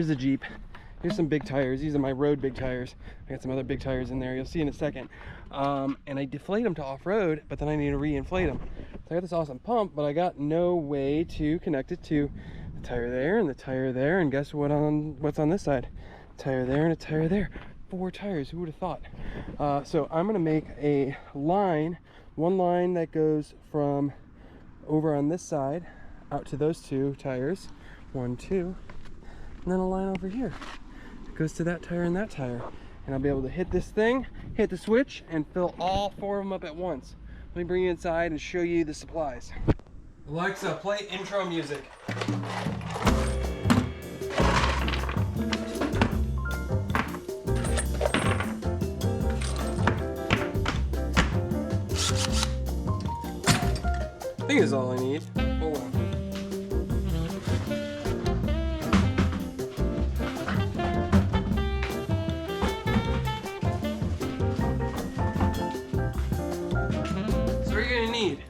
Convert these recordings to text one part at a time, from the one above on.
Here's the Jeep. Here's some big tires. These are my road big tires. I got some other big tires in there. You'll see in a second. And I deflate them to off-road, but then I need to re-inflate them. So I got this awesome pump, but I got no way to connect it to the tire there and the tire there. And guess what's on this side? A tire there and a tire there. 4 tires. Who would have thought? So I'm gonna make a line, one line that goes from over on this side out to those 2 tires. 1, 2, and then a line over here. Goes to that tire and that tire, and I'll be able to hit this thing, hit the switch, and fill all 4 of them up at once. Let me bring you inside and show you the supplies. Alexa, play intro music. I think is all I need. Hold on. So you're gonna need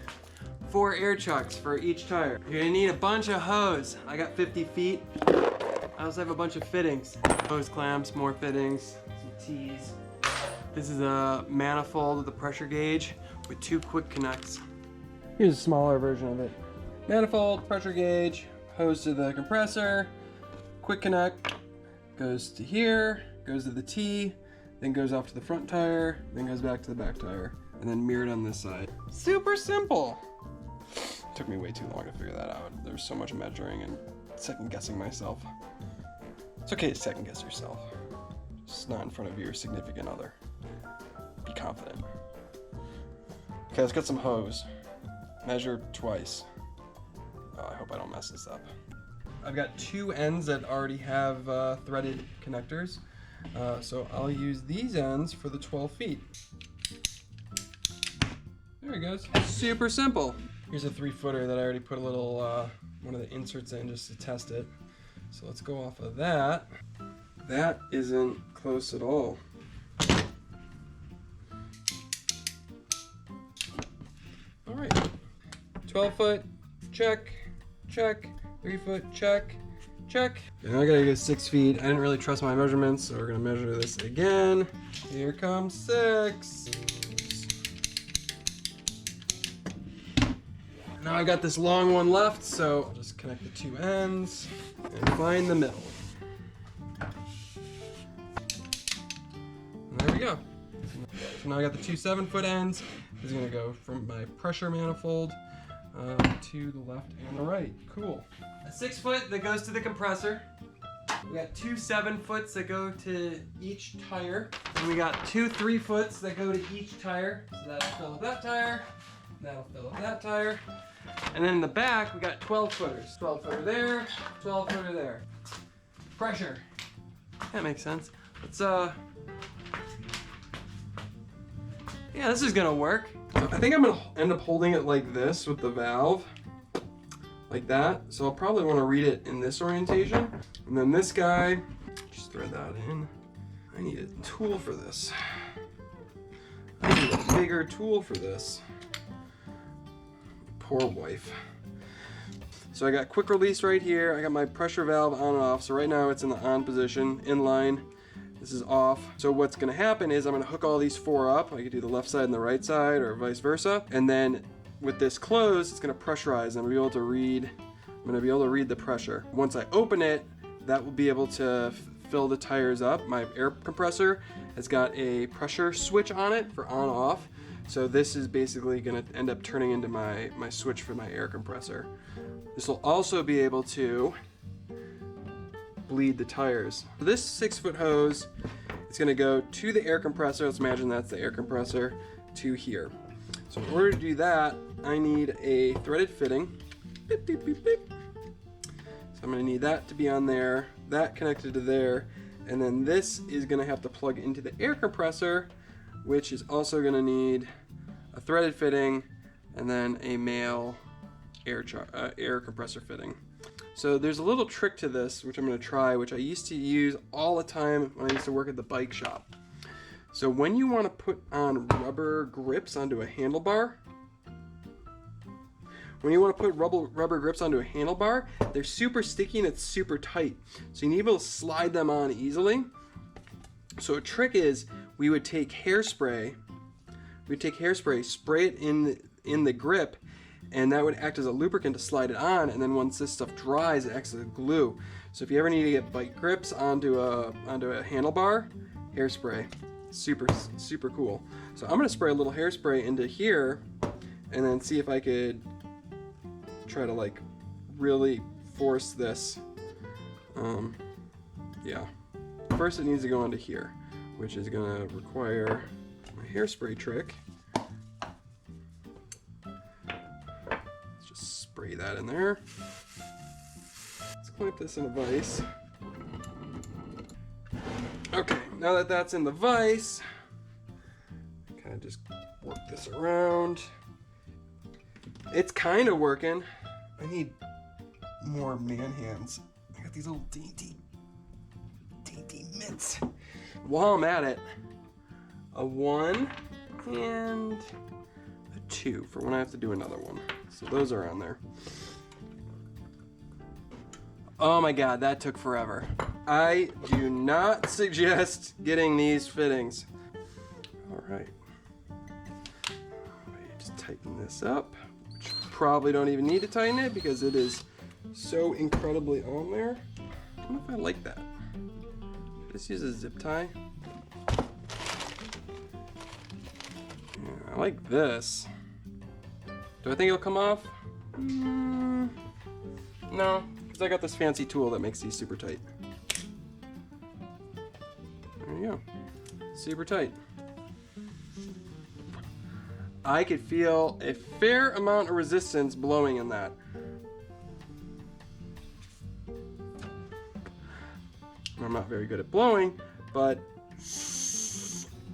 4 air chucks for each tire. You're gonna need a bunch of hose. I got 50 feet. I also have a bunch of fittings. Hose clamps, more fittings, some T's. This is a manifold with a pressure gauge with 2 quick connects. Here's a smaller version of it. Manifold, pressure gauge, hose to the compressor, quick connect, goes to here, goes to the T, then goes off to the front tire, then goes back to the back tire, and then mirrored on this side. Super simple. Took me way too long to figure that out. There's so much measuring and second guessing myself. It's okay to second guess yourself. Just not in front of your significant other. Be confident. Okay, let's get some hose. Measure twice. Oh, I hope I don't mess this up. I've got 2 ends that already have threaded connectors. So I'll use these ends for the 12 feet. There it goes. Super simple. Here's a 3-footer that I already put a little, one of the inserts in just to test it. So let's go off of that. That isn't close at all. All right. 12 foot, check, check. 3 foot, check, check. And I gotta go 6 feet. I didn't really trust my measurements, so we're gonna measure this again. Here comes 6. Now I got this long one left, so I'll just connect the 2 ends and find the middle. And there we go. So now I got the 2 7-foot ends. This is gonna go from my pressure manifold to the left and the right. Cool. A 6-foot that goes to the compressor. We got 2 7-foots that go to each tire. And we got 2 3-foots that go to each tire. So that'll fill up that tire. That'll fill up that tire. And then in the back, we got 12-footers. 12-footer there, 12-footer there. Pressure. That makes sense. Let's, yeah, this is gonna work. I think I'm gonna end up holding it like this with the valve. Like that. So I'll probably wanna read it in this orientation. And then this guy, just thread that in. I need a tool for this. I need a bigger tool for this. Poor wife. So I got quick release right here. I got my pressure valve on and off. So right now it's in the on position, inline. This is off. So what's gonna happen is I'm gonna hook all these 4 up. I could do the left side and the right side or vice versa. And then with this closed, it's gonna pressurize. I'm gonna be able to read the pressure. Once I open it, that will be able to fill the tires up. My air compressor has got a pressure switch on it for on off. So this is basically gonna end up turning into my switch for my air compressor. This will also be able to bleed the tires. So this 6-foot hose is gonna go to the air compressor. Let's imagine that's the air compressor to here. So in order to do that, I need a threaded fitting. Beep, beep, beep, beep. So I'm gonna need that to be on there, that connected to there, and then this is gonna have to plug into the air compressor, which is also gonna need a threaded fitting and then a male air compressor fitting. So there's a little trick to this, which I'm gonna try, which I used to use all the time when I used to work at the bike shop. So when you wanna put on rubber grips onto a handlebar, when you want to put rubber grips onto a handlebar, they're super sticky and it's super tight. So you need to be able to slide them on easily. So a trick is we would take hairspray, spray it in the grip, and that would act as a lubricant to slide it on, and then once this stuff dries, it acts as a glue. So if you ever need to get bike grips onto a handlebar, hairspray, super cool. So I'm gonna spray a little hairspray into here, and then see if I could try to like really force this. Yeah. First it needs to go into here, which is gonna require my hairspray trick. Let's just spray that in there. Let's clamp this in a vise. Okay, now that that's in the vise, kind of just work this around. It's kind of working. I need more man hands. I got these little dainty mitts. While I'm at it, a 1 and a 2 for when I have to do another one. So those are on there. Oh my god, that took forever. I do not suggest getting these fittings. All right. Just tighten this up. Which probably don't even need to tighten it because it is so incredibly on there. I don't know if I like that. Just use a zip tie. Yeah, I like this. Do I think it'll come off? No, because I got this fancy tool that makes these super tight. There you go. Super tight. I could feel a fair amount of resistance blowing in that. I'm not very good at blowing, but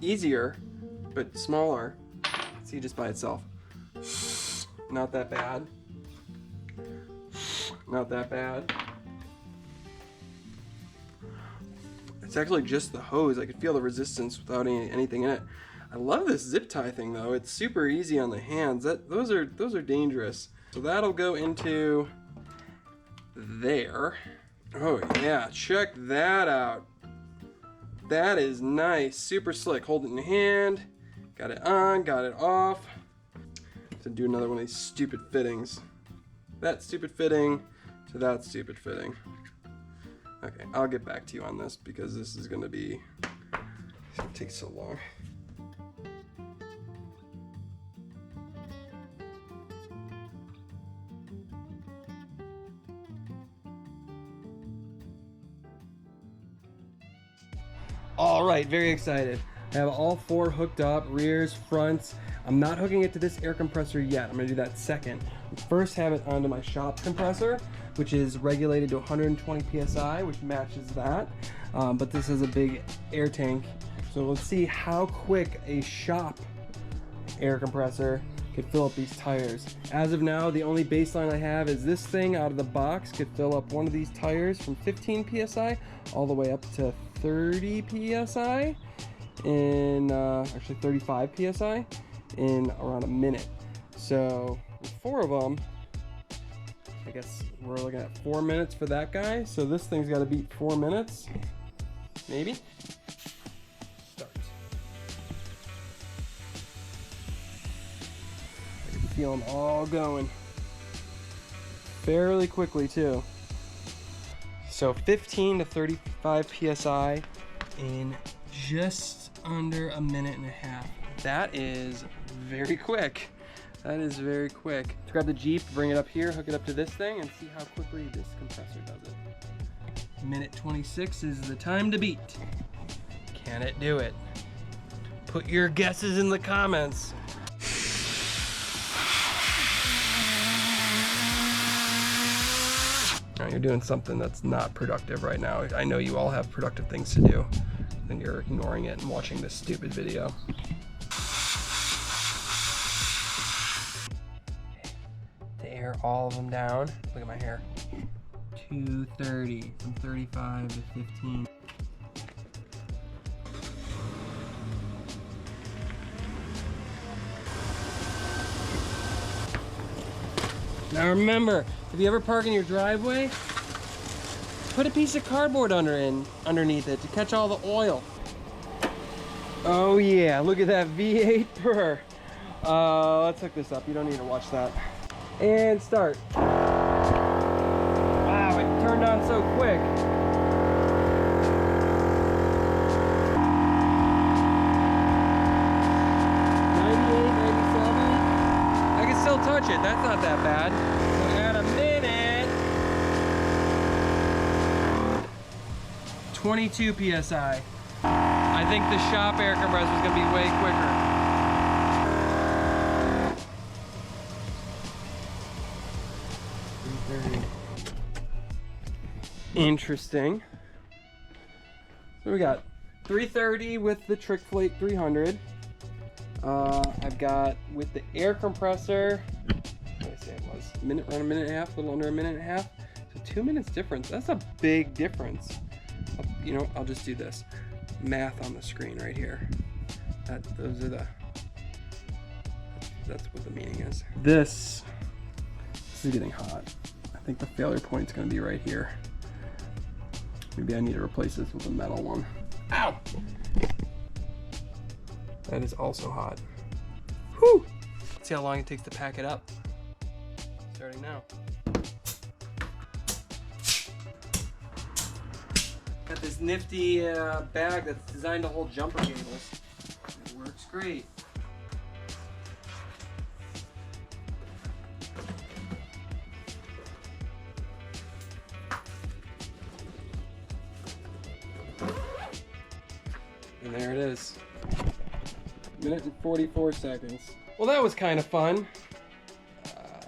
easier, but smaller. See, just by itself. Not that bad. Not that bad. It's actually just the hose. I could feel the resistance without anything in it. I love this zip tie thing though. It's super easy on the hands. Those are dangerous. So that'll go into there. Oh yeah, check that out. That is nice, super slick. Hold it in your hand. Got it on, got it off. To do another one of these stupid fittings. That stupid fitting to that stupid fitting. Okay, I'll get back to you on this because this is gonna take so long. All right, very excited. I have all 4 hooked up, rears, fronts. I'm not hooking it to this air compressor yet. I'm gonna do that second. First have it onto my shop compressor, which is regulated to 120 PSI, which matches that. But this is a big air tank. So let's see how quick a shop air compressor could fill up these tires. As of now, the only baseline I have is this thing out of the box could fill up one of these tires from 15 PSI all the way up to 30 PSI in, actually 35 PSI in around a minute. So with 4 of them, I guess we're looking at 4 minutes for that guy. So this thing's got to beat 4 minutes, maybe. Start. I can feel them all going fairly quickly too. So 15 to 35 PSI in just under a minute and a half. That is very quick. That is very quick. Let's grab the Jeep, bring it up here, hook it up to this thing, and see how quickly this compressor does it. Minute 26 is the time to beat. Can it do it? Put your guesses in the comments. Now you're doing something that's not productive right now. I know you all have productive things to do, and you're ignoring it and watching this stupid video. To air all of them down, look at my hair. 230 from 35 to 15. Now remember, if you ever park in your driveway, put a piece of cardboard underneath it to catch all the oil. Oh yeah, look at that V8 purr. Let's hook this up. You don't need to watch that. And start. Wow, it turned on so quick. 98, 97. I can still touch it. That's not that bad. So add a minute. 22 PSI. I think the shop air compressor is going to be way quicker. Interesting. So we got 330 with the Trick-Flate 300. I've got with the air compressor, what did I say it was? Around a minute and a half, a little under a minute and a half. So 2 minutes difference. That's a big difference. You know, I'll just do this. Math on the screen right here. That's what the meaning is. This is getting hot. I think the failure point is going to be right here. Maybe I need to replace this with a metal one. Ow! That is also hot. Whew! Let's see how long it takes to pack it up. Starting now. Got this nifty bag that's designed to hold jumper cables. It works great. And there it is. Minute and 44 seconds. Well, that was kind of fun.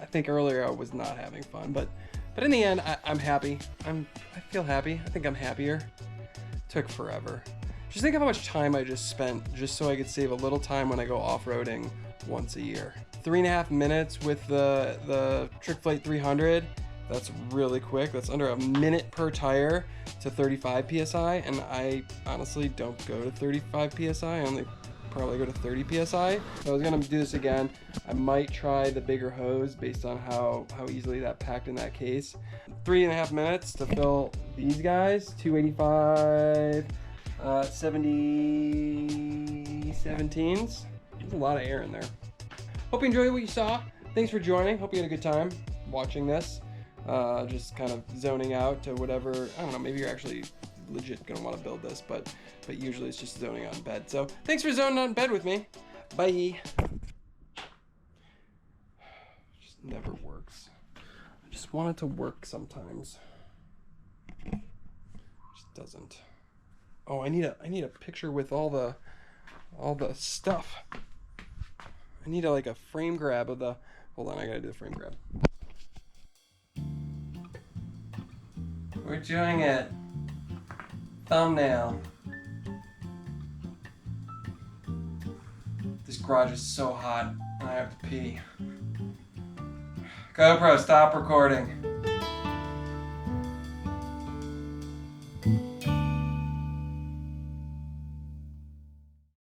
I think earlier I was not having fun, but in the end, I'm happy. I feel happy. I think I'm happier. Took forever. Just think of how much time I just spent just so I could save a little time when I go off-roading once a year. 3.5 minutes with the Trick-Flate 300. That's really quick. That's under a minute per tire to 35 PSI, and I honestly don't go to 35 PSI. I only probably go to 30 PSI. If I was gonna do this again, I might try the bigger hose based on how easily that packed in that case. 3.5 minutes to fill these guys, 285, 70 17s. There's a lot of air in there. Hope you enjoyed what you saw. Thanks for joining. Hope you had a good time watching this. Just kind of zoning out to whatever, I don't know, maybe you're actually legit gonna want to build this, but usually it's just zoning out in bed. So thanks for zoning out in bed with me. Bye. Just never works. I just want it to work sometimes. Just doesn't. Oh, I need a picture with all the stuff. I need like a frame grab of the, hold on, I gotta do the frame grab. We're doing it. Thumbnail. This garage is so hot, and I have to pee. GoPro, stop recording.